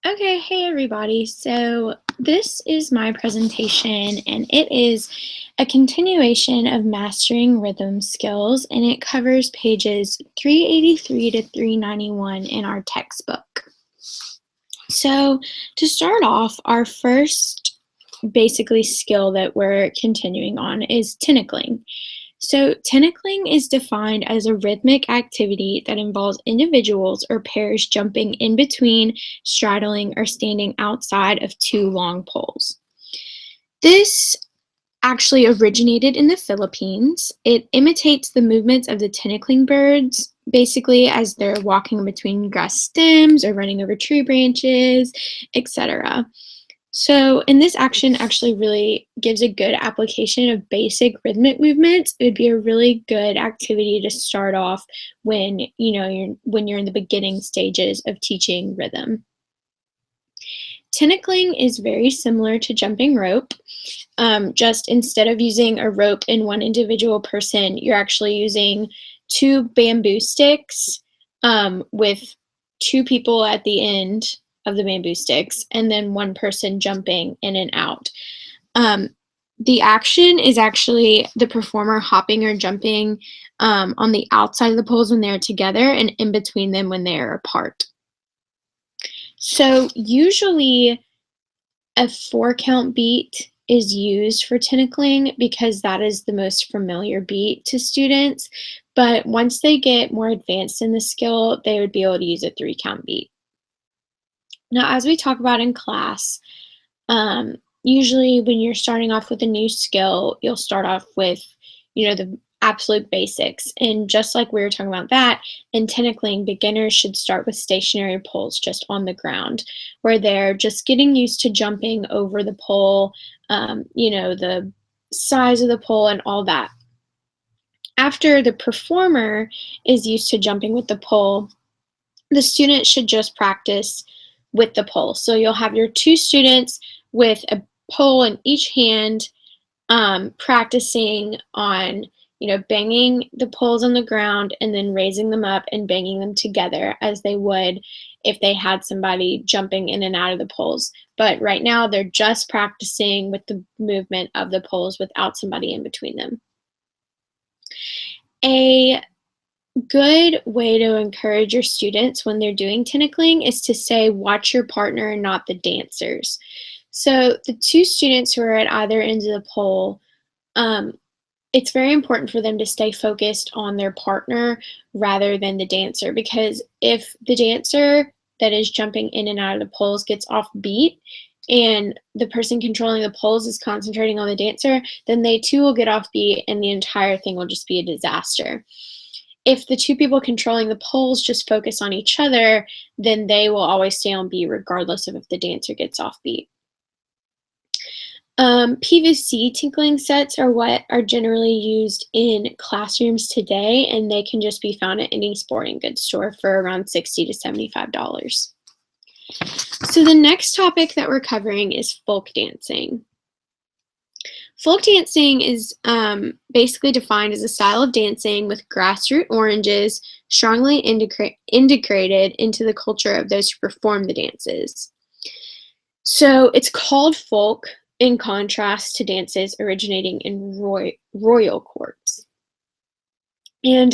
Okay, hey everybody. So this is my presentation and it is a continuation of mastering rhythm skills and it covers pages 383 to 391 in our textbook. So to start off, our first basically skill that we're continuing on is tinkling. So, tinkling is defined as a rhythmic activity that involves individuals or pairs jumping in between, straddling, or standing outside of two long poles. This actually originated in the Philippines. It imitates the movements of the tentacling birds, basically as they're walking between grass stems or running over tree branches, etc. So, and this action actually really gives a good application of basic rhythmic movements. It would be a really good activity to start off when you're in the beginning stages of teaching rhythm. Tinkling is very similar to jumping rope. Just instead of using a rope in one individual person, you're actually using two bamboo sticks with two people at the end of the bamboo sticks, and then one person jumping in and out. Um, the action is actually the performer hopping or jumping on the outside of the poles when they're together and in between them when they're apart. So usually a 4 count beat is used for tinkling because that is the most familiar beat to students. But once they get more advanced in the skill, they would be able to use a 3 count beat. Now, as we talk about in class, usually when you're starting off with a new skill, you'll start off with, the absolute basics. And just like we were talking about that, in tinkling, beginners should start with stationary poles just on the ground, where they're just getting used to jumping over the pole, the size of the pole and all that. After the performer is used to jumping with the pole, the student should just practice with the pole. So you'll have your two students with a pole in each hand, practicing on, banging the poles on the ground and then raising them up and banging them together as they would if they had somebody jumping in and out of the poles. But right now they're just practicing with the movement of the poles without somebody in between them. A good way to encourage your students when they're doing tinkling is to say, watch your partner and not the dancers. So the two students who are at either ends of the pole, it's very important for them to stay focused on their partner rather than the dancer, because if the dancer that is jumping in and out of the poles gets off beat and the person controlling the poles is concentrating on the dancer, then they too will get off beat and the entire thing will just be a disaster. If the two people controlling the poles just focus on each other, then they will always stay on beat regardless of if the dancer gets off beat. PVC tinkling sets are what are generally used in classrooms today, and they can just be found at any sporting goods store for around $60 to $75. So the next topic that we're covering is folk dancing. Folk dancing is basically defined as a style of dancing with grassroots oranges strongly integrated into the culture of those who perform the dances. So it's called folk in contrast to dances originating in royal courts. And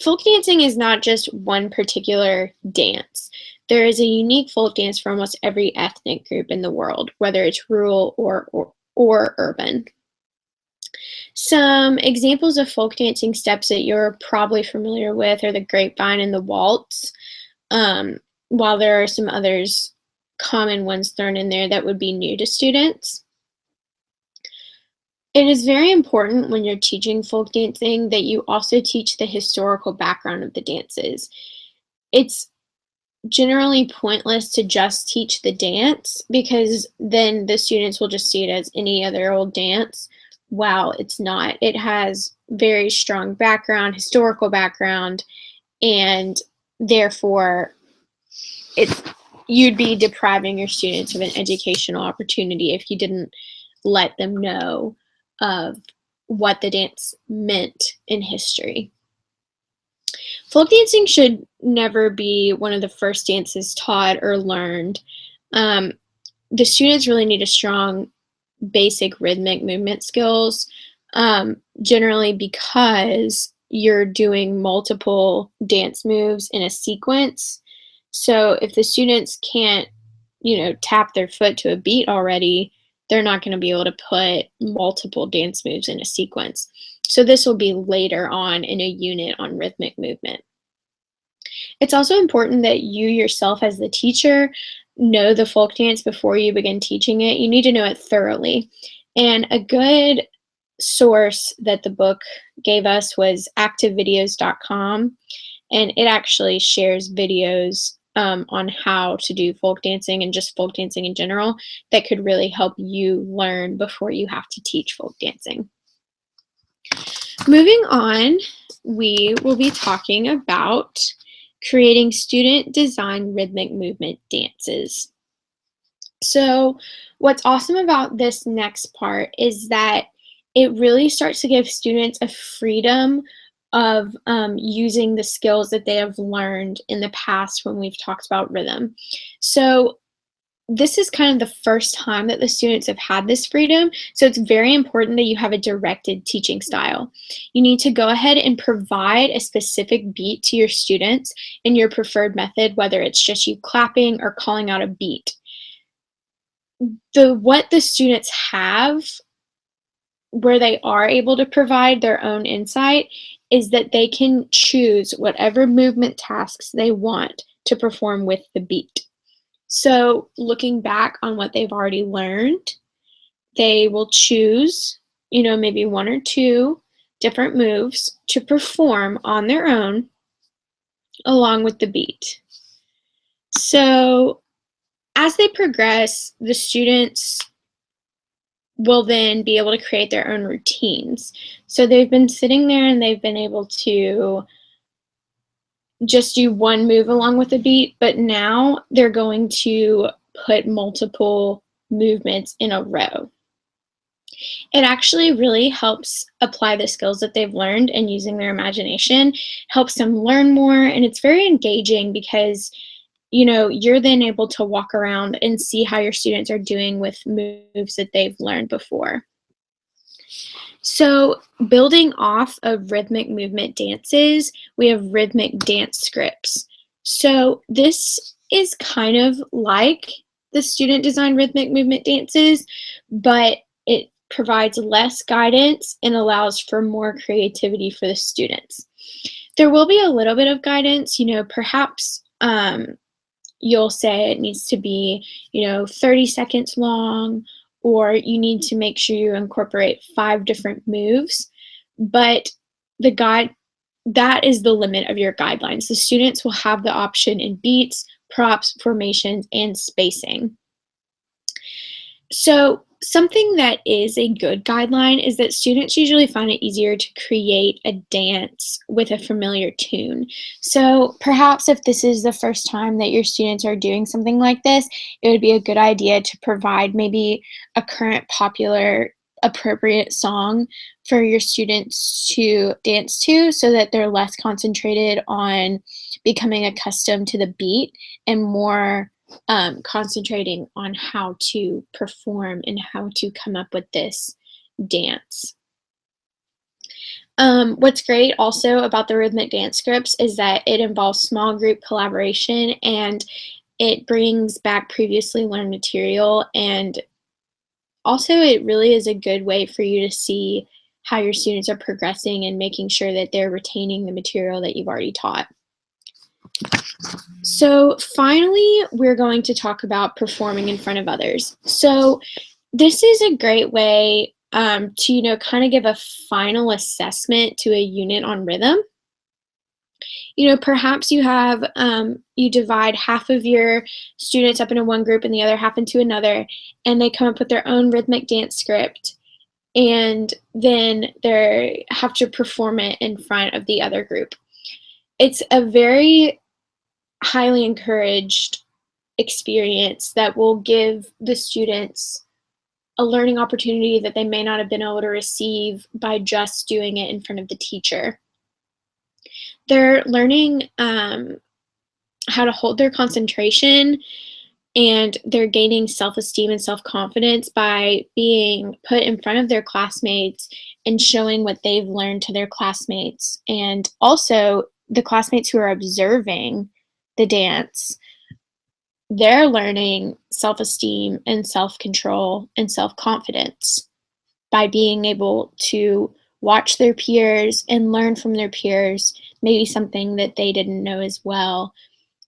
folk dancing is not just one particular dance. There is a unique folk dance for almost every ethnic group in the world, whether it's rural or urban. Some examples of folk dancing steps that you're probably familiar with are the grapevine and the waltz, while there are some others common ones thrown in there that would be new to students. It is very important when you're teaching folk dancing that you also teach the historical background of the dances. It's generally pointless to just teach the dance because then the students will just see it as any other old dance. Wow, it's not. It has very strong background, historical background, and therefore you'd be depriving your students of an educational opportunity if you didn't let them know of what the dance meant in history. Folk dancing should never be one of the first dances taught or learned. Um, the students really need a strong basic rhythmic movement skills, generally because you're doing multiple dance moves in a sequence. So if the students can't, tap their foot to a beat already, they're not going to be able to put multiple dance moves in a sequence. So this will be later on in a unit on rhythmic movement. It's also important that you yourself, as the teacher, know the folk dance before you begin teaching it. You need to know it thoroughly. And a good source that the book gave us was activevideos.com, and it actually shares videos on how to do folk dancing and just folk dancing in general that could really help you learn before you have to teach folk dancing. Moving on, we will be talking about creating student design rhythmic movement dances. So, what's awesome about this next part is that it really starts to give students a freedom of using the skills that they have learned in the past when we've talked about rhythm. So, this is kind of the first time that the students have had this freedom, so it's very important that you have a directed teaching style. You need to go ahead and provide a specific beat to your students in your preferred method, whether it's just you clapping or calling out a beat. What the students have, where they are able to provide their own insight, is that they can choose whatever movement tasks they want to perform with the beat. So, looking back on what they've already learned, they will choose, maybe one or two different moves to perform on their own along with the beat. So, as they progress, the students will then be able to create their own routines. So, they've been sitting there and they've been able to just do one move along with the beat, but now they're going to put multiple movements in a row. It actually really helps apply the skills that they've learned, and using their imagination helps them learn more, and it's very engaging because you're then able to walk around and see how your students are doing with moves that they've learned before. So, building off of rhythmic movement dances, we have rhythmic dance scripts. So, this is kind of like the student designed rhythmic movement dances, but it provides less guidance and allows for more creativity for the students. There will be a little bit of guidance, perhaps you'll say it needs to be, 30 seconds long, or you need to make sure you incorporate 5 different moves. But the guide that is the limit of your guidelines. The students will have the option in beats, props, formations, and spacing. So, something that is a good guideline is that students usually find it easier to create a dance with a familiar tune. So, perhaps if this is the first time that your students are doing something like this, it would be a good idea to provide maybe a current popular appropriate song for your students to dance to so that they're less concentrated on becoming accustomed to the beat and more concentrating on how to perform and how to come up with this dance. What's great also about the rhythmic dance scripts is that it involves small group collaboration, and it brings back previously learned material, and also it really is a good way for you to see how your students are progressing and making sure that they're retaining the material that you've already taught. So finally, we're going to talk about performing in front of others. So this is a great way to, kind of give a final assessment to a unit on rhythm. Perhaps you divide half of your students up into one group and the other half into another, and they come up with their own rhythmic dance script, and then they have to perform it in front of the other group. It's a very highly encouraged experience that will give the students a learning opportunity that they may not have been able to receive by just doing it in front of the teacher. They're learning how to hold their concentration, and they're gaining self-esteem and self-confidence by being put in front of their classmates and showing what they've learned to their classmates. And also, the classmates who are observing the dance, they're learning self-esteem and self-control and self-confidence by being able to watch their peers and learn from their peers, maybe something that they didn't know as well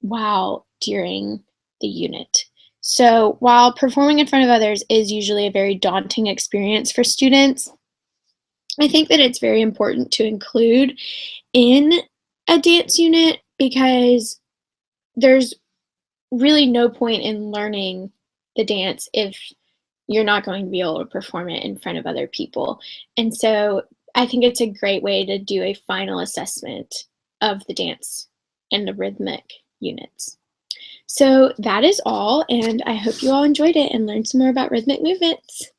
while during the unit. So while performing in front of others is usually a very daunting experience for students, I think that it's very important to include in a dance unit because there's really no point in learning the dance if you're not going to be able to perform it in front of other people. And so I think it's a great way to do a final assessment of the dance and the rhythmic units. So that is all, and I hope you all enjoyed it and learned some more about rhythmic movements.